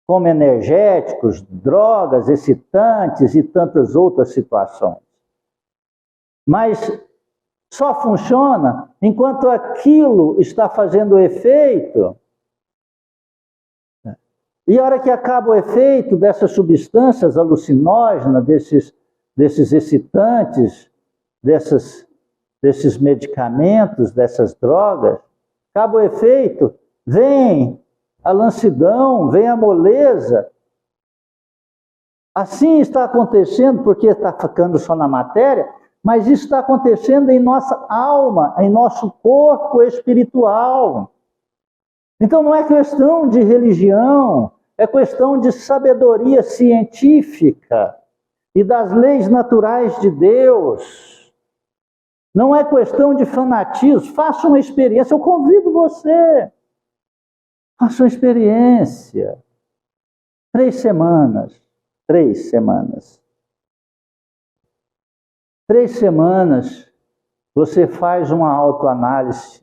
como energéticos, drogas, excitantes e tantas outras situações. Mas só funciona enquanto aquilo está fazendo efeito. E a hora que acaba o efeito dessas substâncias alucinógenas, desses excitantes, desses medicamentos, dessas drogas, acaba o efeito, vem a lancidão, vem a moleza. Assim está acontecendo, porque está ficando só na matéria, mas isso está acontecendo em nossa alma, em nosso corpo espiritual. Então não é questão de religião, é questão de sabedoria científica e das leis naturais de Deus. Não é questão de fanatismo. Faça uma experiência, eu convido você. Faça uma experiência. 3 semanas. 3 semanas. 3 semanas você faz uma autoanálise.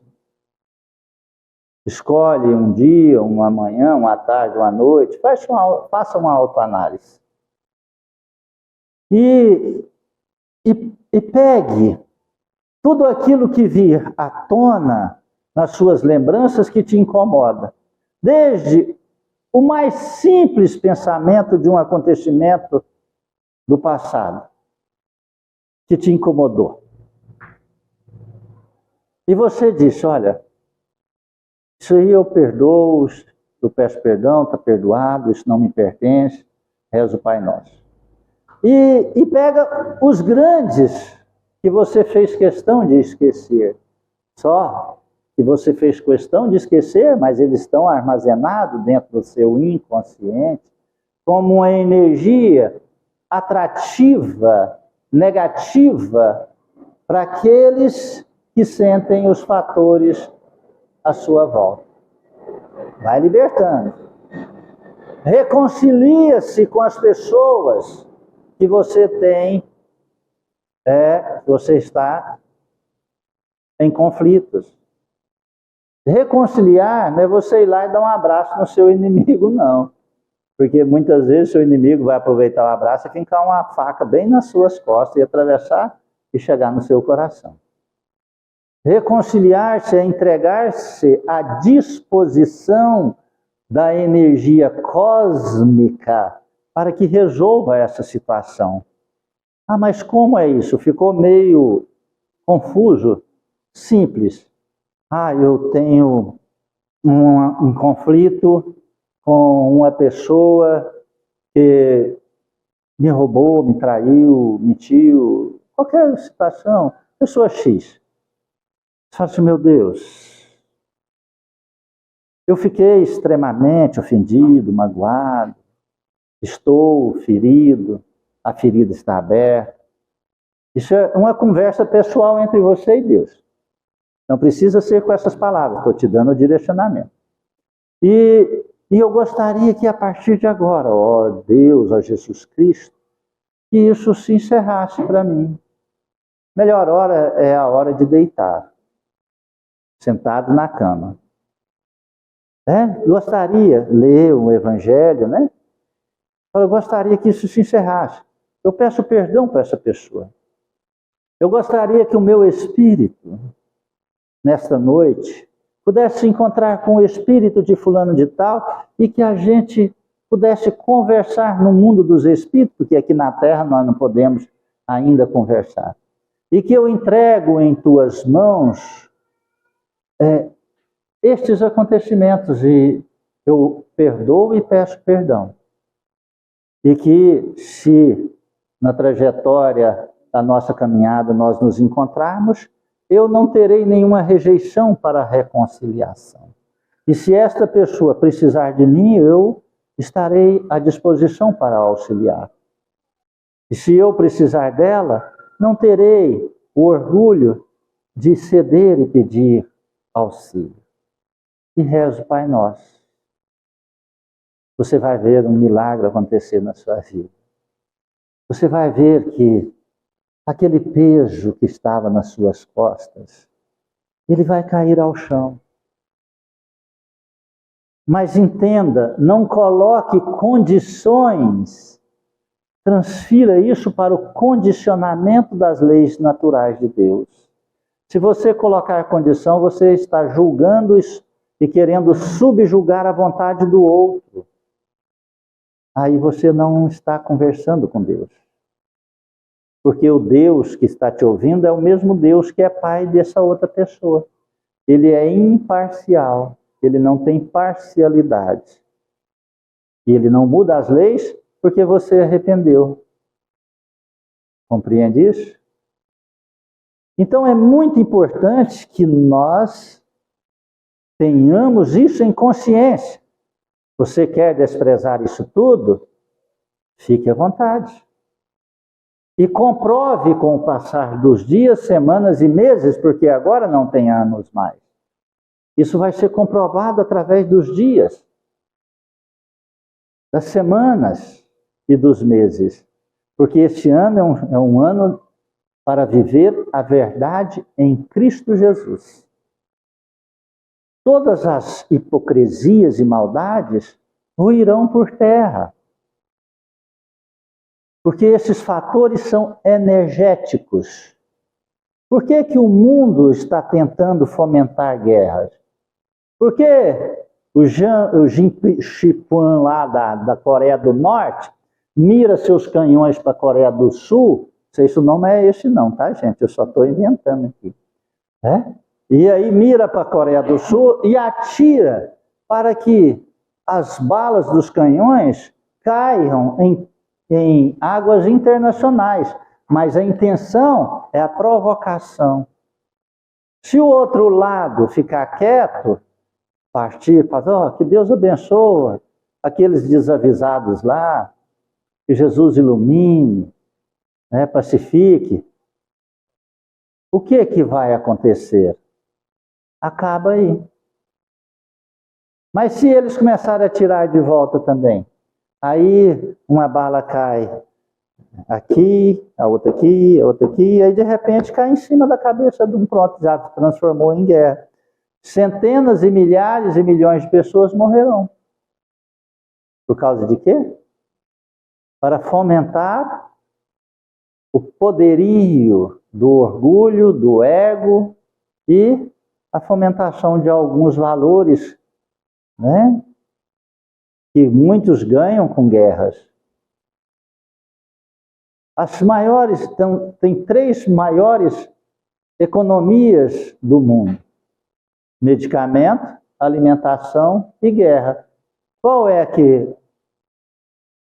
Escolhe um dia, uma manhã, uma tarde, uma noite. Faça uma autoanálise. E pegue tudo aquilo que vir à tona nas suas lembranças que te incomoda. Desde o mais simples pensamento de um acontecimento do passado que te incomodou. E você disse, olha, isso aí eu perdoo, eu peço perdão, está perdoado, isso não me pertence, rezo o Pai Nosso. E pega os grandes que você fez questão de esquecer. Só que você fez questão de esquecer, mas eles estão armazenados dentro do seu inconsciente como uma energia atrativa, negativa, para aqueles que sentem os fatores à sua volta. Vai libertando. Reconcilia-se com as pessoas que você tem, você está em conflitos. Reconciliar não é você ir lá e dar um abraço no seu inimigo, não. Porque muitas vezes seu inimigo vai aproveitar o abraço e fincar uma faca bem nas suas costas e atravessar e chegar no seu coração. Reconciliar-se é entregar-se à disposição da energia cósmica para que resolva essa situação. Ah, mas como é isso? Ficou meio confuso? Simples. Ah, eu tenho um conflito com uma pessoa que me roubou, me traiu, mentiu, qualquer situação, pessoa X. Você fala assim, meu Deus, eu fiquei extremamente ofendido, magoado, estou ferido, a ferida está aberta. Isso é uma conversa pessoal entre você e Deus. Não precisa ser com essas palavras, estou te dando o direcionamento. E eu gostaria que a partir de agora, ó Deus, ó Jesus Cristo, que isso se encerrasse para mim. Melhor hora é a hora de deitar, sentado na cama. Gostaria de ler o Evangelho, né? Eu gostaria que isso se encerrasse. Eu peço perdão para essa pessoa. Eu gostaria que o meu espírito, nesta noite, pudesse se encontrar com o espírito de fulano de tal e que a gente pudesse conversar no mundo dos espíritos, porque aqui na Terra nós não podemos ainda conversar. E que eu entrego em tuas mãos estes acontecimentos e eu perdoo e peço perdão. E que se na trajetória da nossa caminhada nós nos encontrarmos, eu não terei nenhuma rejeição para a reconciliação. E se esta pessoa precisar de mim, eu estarei à disposição para auxiliar. E se eu precisar dela, não terei o orgulho de ceder e pedir auxílio. E rezo Pai Nosso. Você vai ver um milagre acontecer na sua vida. Você vai ver que aquele peso que estava nas suas costas, ele vai cair ao chão. Mas entenda, não coloque condições, transfira isso para o condicionamento das leis naturais de Deus. Se você colocar condição, você está julgando e querendo subjugar a vontade do outro. Aí você não está conversando com Deus. Porque o Deus que está te ouvindo é o mesmo Deus que é pai dessa outra pessoa. Ele é imparcial, ele não tem parcialidade. E ele não muda as leis porque você arrependeu. Compreende isso? Então é muito importante que nós tenhamos isso em consciência. Você quer desprezar isso tudo? Fique à vontade. E comprove com o passar dos dias, semanas e meses, porque agora não tem anos mais. Isso vai ser comprovado através dos dias, das semanas e dos meses. Porque este ano é um ano para viver a verdade em Cristo Jesus. Todas as hipocrisias e maldades ruirão por terra. Porque esses fatores são energéticos. Por que que o mundo está tentando fomentar guerras? Porque o Jin Shipuan lá da Coreia do Norte mira seus canhões para a Coreia do Sul. Não sei se o nome é esse não, tá, gente? Eu só estou inventando aqui. E aí mira para a Coreia do Sul e atira para que as balas dos canhões caiam em águas internacionais. Mas a intenção é a provocação. Se o outro lado ficar quieto, partir, falar, que Deus abençoe aqueles desavisados lá, que Jesus ilumine, pacifique. O que vai acontecer? Acaba aí. Mas se eles começarem a tirar de volta também, aí uma bala cai aqui, a outra aqui, e aí de repente cai em cima da cabeça de um, pronto, já transformou em guerra. Centenas e milhares e milhões de pessoas morrerão. Por causa de quê? Para fomentar o poderio do orgulho, do ego e a fomentação de alguns valores, que muitos ganham com guerras. Tem 3 maiores economias do mundo: medicamento, alimentação e guerra. Qual é que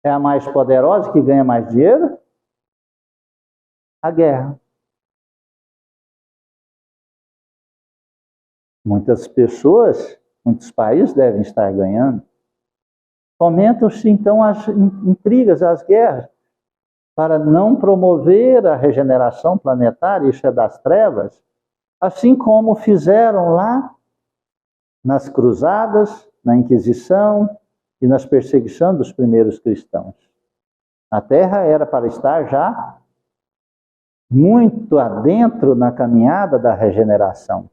é a mais poderosa, que ganha mais dinheiro? A guerra. Muitas pessoas, muitos países devem estar ganhando. Fomentam-se então as intrigas, as guerras, para não promover a regeneração planetária, isso é das trevas, assim como fizeram lá nas cruzadas, na Inquisição e nas perseguições dos primeiros cristãos. A terra era para estar já muito adentro na caminhada da regeneração.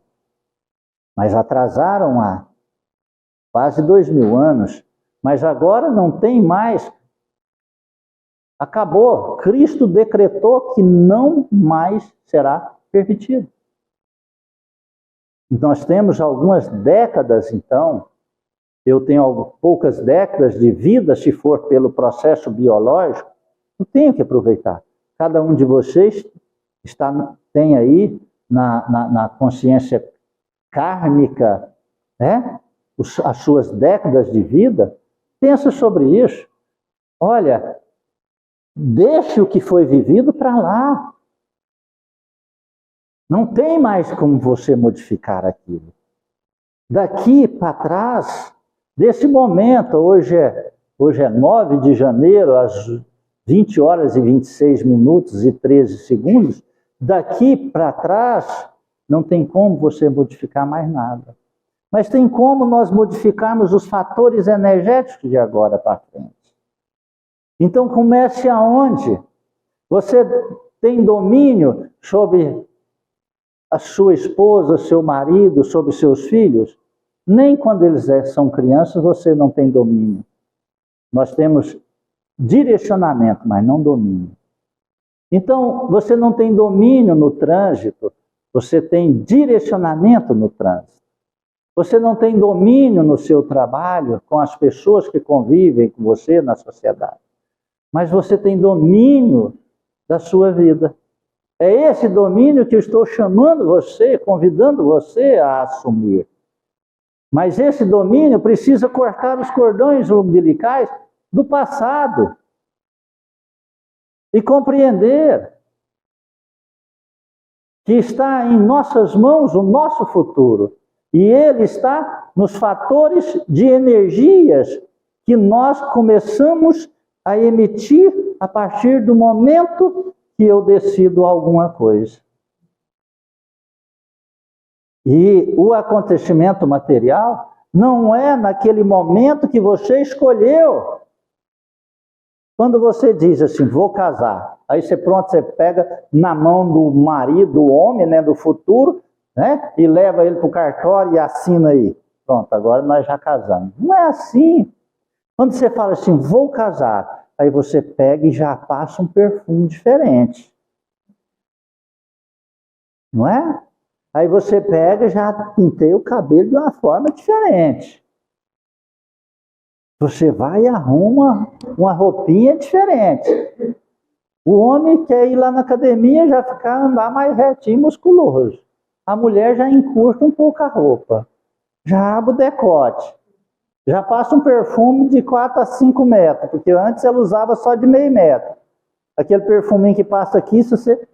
Mas atrasaram há quase 2000 anos. Mas agora não tem mais. Acabou. Cristo decretou que não mais será permitido. Nós temos algumas décadas, então. Eu tenho poucas décadas de vida, se for pelo processo biológico. Eu tenho que aproveitar. Cada um de vocês tem aí na consciência kármica, né? As suas décadas de vida. Pensa sobre isso. Olha, deixe o que foi vivido para lá. Não tem mais como você modificar aquilo. Daqui para trás, desse momento, hoje é 9 de janeiro, às 20 horas e 26 minutos e 13 segundos, daqui para trás, não tem como você modificar mais nada. Mas tem como nós modificarmos os fatores energéticos de agora para frente. Então comece aonde? Você tem domínio sobre a sua esposa, seu marido, sobre seus filhos? Nem quando eles são crianças você não tem domínio. Nós temos direcionamento, mas não domínio. Então, você não tem domínio no trânsito, você tem direcionamento no trânsito. Você não tem domínio no seu trabalho, com as pessoas que convivem com você na sociedade. Mas você tem domínio da sua vida. É esse domínio que eu estou chamando você, convidando você a assumir. Mas esse domínio precisa cortar os cordões umbilicais do passado. E compreender que está em nossas mãos o nosso futuro. E ele está nos fatores de energias que nós começamos a emitir a partir do momento que eu decido alguma coisa. E o acontecimento material não é naquele momento que você escolheu. Quando você diz assim, vou casar, aí você pega na mão do marido, do homem, né, do futuro, né, e leva ele para o cartório e assina aí. Pronto, agora nós já casamos. Não é assim. Quando você fala assim, vou casar, aí você pega e já passa um perfume diferente. Não é? Aí você pega e já pintei o cabelo de uma forma diferente. Você vai e arruma uma roupinha diferente. O homem quer ir lá na academia já andar mais retinho, musculoso. A mulher já encurta um pouco a roupa. Já abre o decote. Já passa um perfume de 4 a 5 metros, porque antes ela usava só de meio metro. Aquele perfuminho que passa aqui, você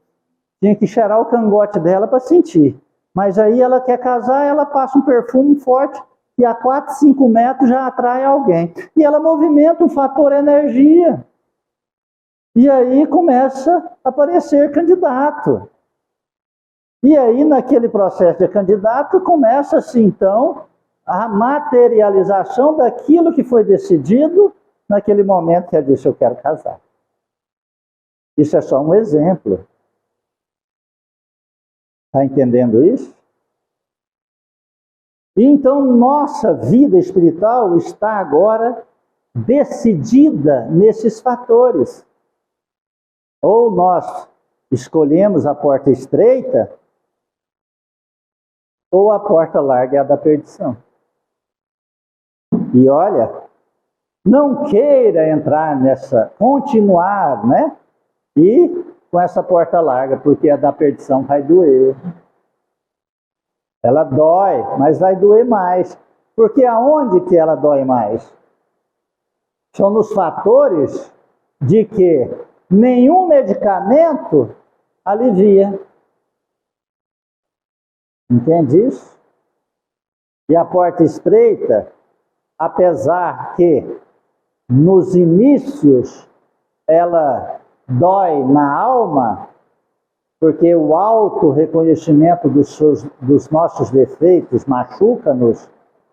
tinha que cheirar o cangote dela para sentir. Mas aí ela quer casar, ela passa um perfume forte, e a 4, 5 metros já atrai alguém. E ela movimenta o fator energia. E aí começa a aparecer candidato. E aí, naquele processo de candidato, começa-se, então, a materialização daquilo que foi decidido naquele momento que ela disse, eu quero casar. Isso é só um exemplo. Está entendendo isso? E então, nossa vida espiritual está agora decidida nesses fatores. Ou nós escolhemos a porta estreita, ou a porta larga é a da perdição. E olha, não queira entrar continuar, né? E com essa porta larga, porque a da perdição vai doer. Ela dói, mas vai doer mais. Porque aonde que ela dói mais? São nos fatores de que nenhum medicamento alivia. Entende isso? E a porta estreita, apesar que nos inícios ela dói na alma, porque o auto-reconhecimento dos nossos defeitos machuca-nos,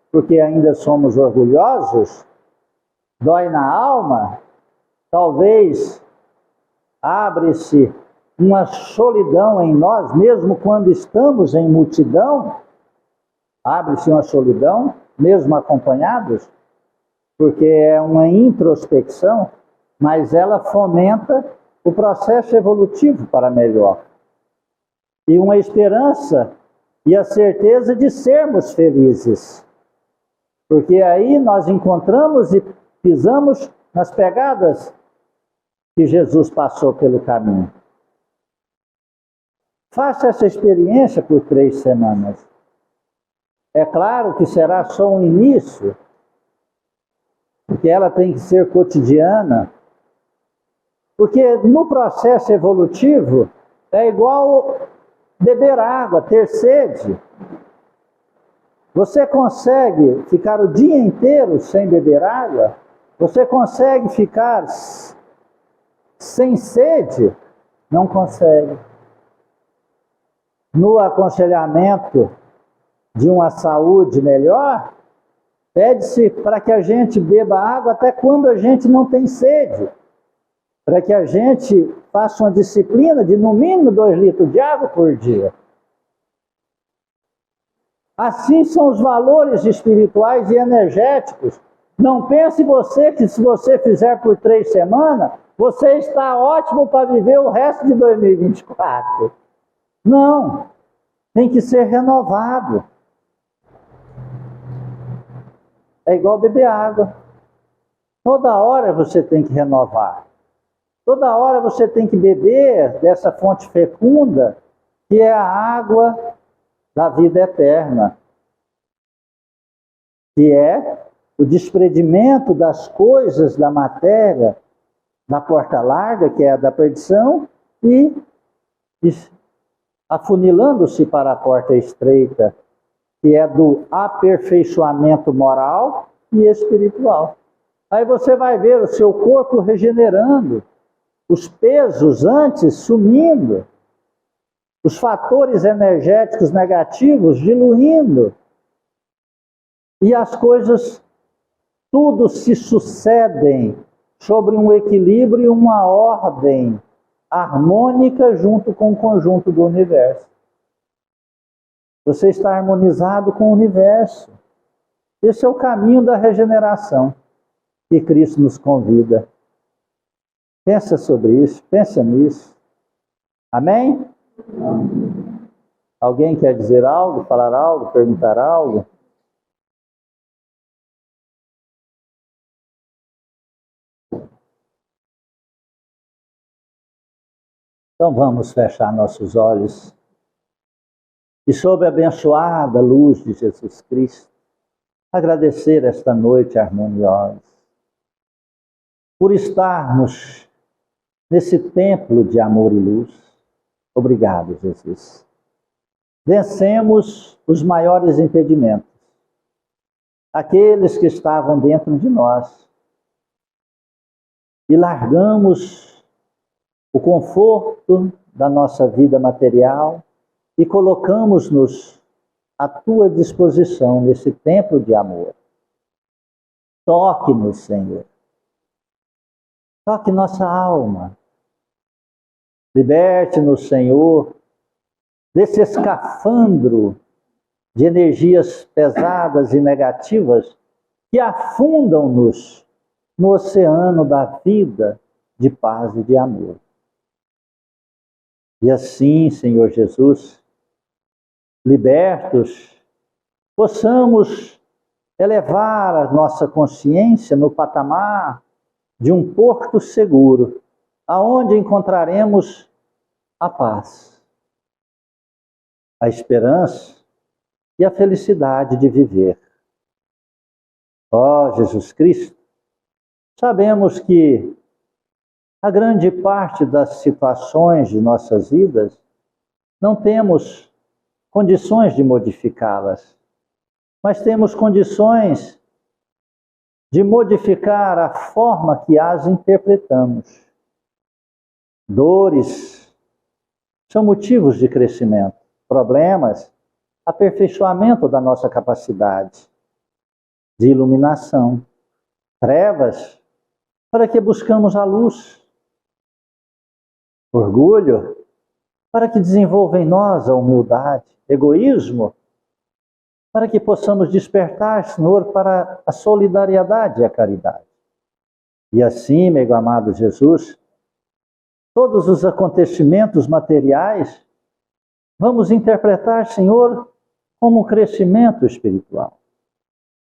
porque ainda somos orgulhosos, dói na alma, talvez abre-se uma solidão em nós, mesmo quando estamos em multidão, abre-se uma solidão, mesmo acompanhados, porque é uma introspecção, mas ela fomenta o processo evolutivo para melhor. E uma esperança e a certeza de sermos felizes. Porque aí nós encontramos e pisamos nas pegadas que Jesus passou pelo caminho. Faça essa experiência por 3 semanas. É claro que será só um início, porque ela tem que ser cotidiana. Porque no processo evolutivo é igual beber água, ter sede. Você consegue ficar o dia inteiro sem beber água? Você consegue ficar sem sede? Não consegue. No aconselhamento de uma saúde melhor, pede-se para que a gente beba água até quando a gente não tem sede. Para que a gente faça uma disciplina de no mínimo 2 litros de água por dia. Assim são os valores espirituais e energéticos. Não pense você que se você fizer por 3 semanas, você está ótimo para viver o resto de 2024. Não, tem que ser renovado. É igual beber água. Toda hora você tem que renovar. Toda hora você tem que beber dessa fonte fecunda, que é a água da vida eterna, que é o desprendimento das coisas da matéria, da porta larga, que é a da perdição, e afunilando-se para a porta estreita, que é do aperfeiçoamento moral e espiritual. Aí você vai ver o seu corpo regenerando, os pesos antes sumindo, os fatores energéticos negativos diluindo, e as coisas tudo se sucedem sobre um equilíbrio e uma ordem harmônica junto com o conjunto do universo. Você está harmonizado com o universo. Esse é o caminho da regeneração que Cristo nos convida. Pensa sobre isso, pensa nisso. Amém? Amém. Alguém quer dizer algo, falar algo, perguntar algo? Então vamos fechar nossos olhos e, sob a abençoada luz de Jesus Cristo, agradecer esta noite harmoniosa por estarmos nesse templo de amor e luz. Obrigado, Jesus. Vencemos os maiores impedimentos, aqueles que estavam dentro de nós, e largamos o conforto da nossa vida material e colocamos-nos à tua disposição nesse templo de amor. Toque-nos, Senhor. Toque nossa alma. Liberte-nos, Senhor, desse escafandro de energias pesadas e negativas que afundam-nos no oceano da vida de paz e de amor. E assim, Senhor Jesus, libertos, possamos elevar a nossa consciência no patamar de um porto seguro, aonde encontraremos a paz, a esperança e a felicidade de viver. Ó Jesus Cristo, sabemos que a grande parte das situações de nossas vidas não temos condições de modificá-las, mas temos condições de modificar a forma que as interpretamos. Dores, são motivos de crescimento. Problemas, aperfeiçoamento da nossa capacidade de iluminação. Trevas, para que buscamos a luz. Orgulho, para que desenvolva em nós a humildade. Egoísmo, para que possamos despertar, Senhor, para a solidariedade e a caridade. E assim, meu amado Jesus, todos os acontecimentos materiais, vamos interpretar, Senhor, como um crescimento espiritual.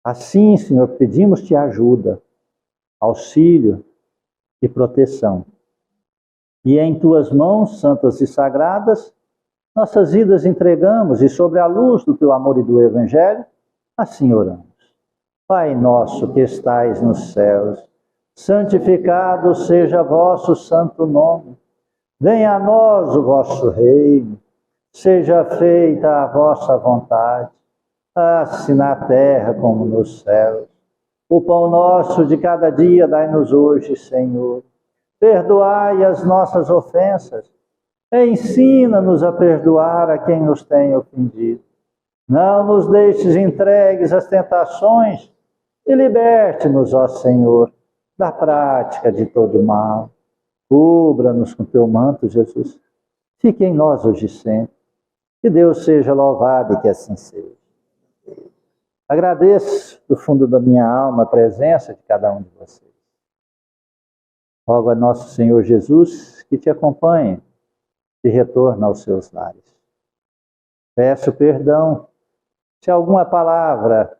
Assim, Senhor, pedimos-te ajuda, auxílio e proteção. E em tuas mãos, santas e sagradas, nossas vidas entregamos, e sobre a luz do teu amor e do Evangelho, assim oramos. Pai nosso que estais nos céus, santificado seja vosso santo nome. Venha a nós o vosso reino, seja feita a vossa vontade, assim na terra como nos céus. O pão nosso de cada dia dai-nos hoje, Senhor. Perdoai as nossas ofensas, e ensina-nos a perdoar a quem nos tem ofendido. Não nos deixes entregues às tentações, e liberte-nos, ó Senhor, da prática de todo mal. Cubra-nos com teu manto, Jesus. Fique em nós hoje e sempre. Que Deus seja louvado e que assim seja. Agradeço do fundo da minha alma a presença de cada um de vocês. Rogo a nosso Senhor Jesus que te acompanhe de retorno aos seus lares. Peço perdão se alguma palavra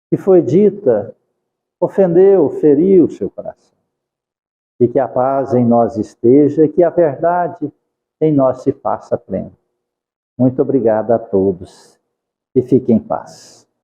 que foi dita ofendeu, feriu o seu coração. E que a paz em nós esteja e que a verdade em nós se faça plena. Muito obrigado a todos e fiquem em paz.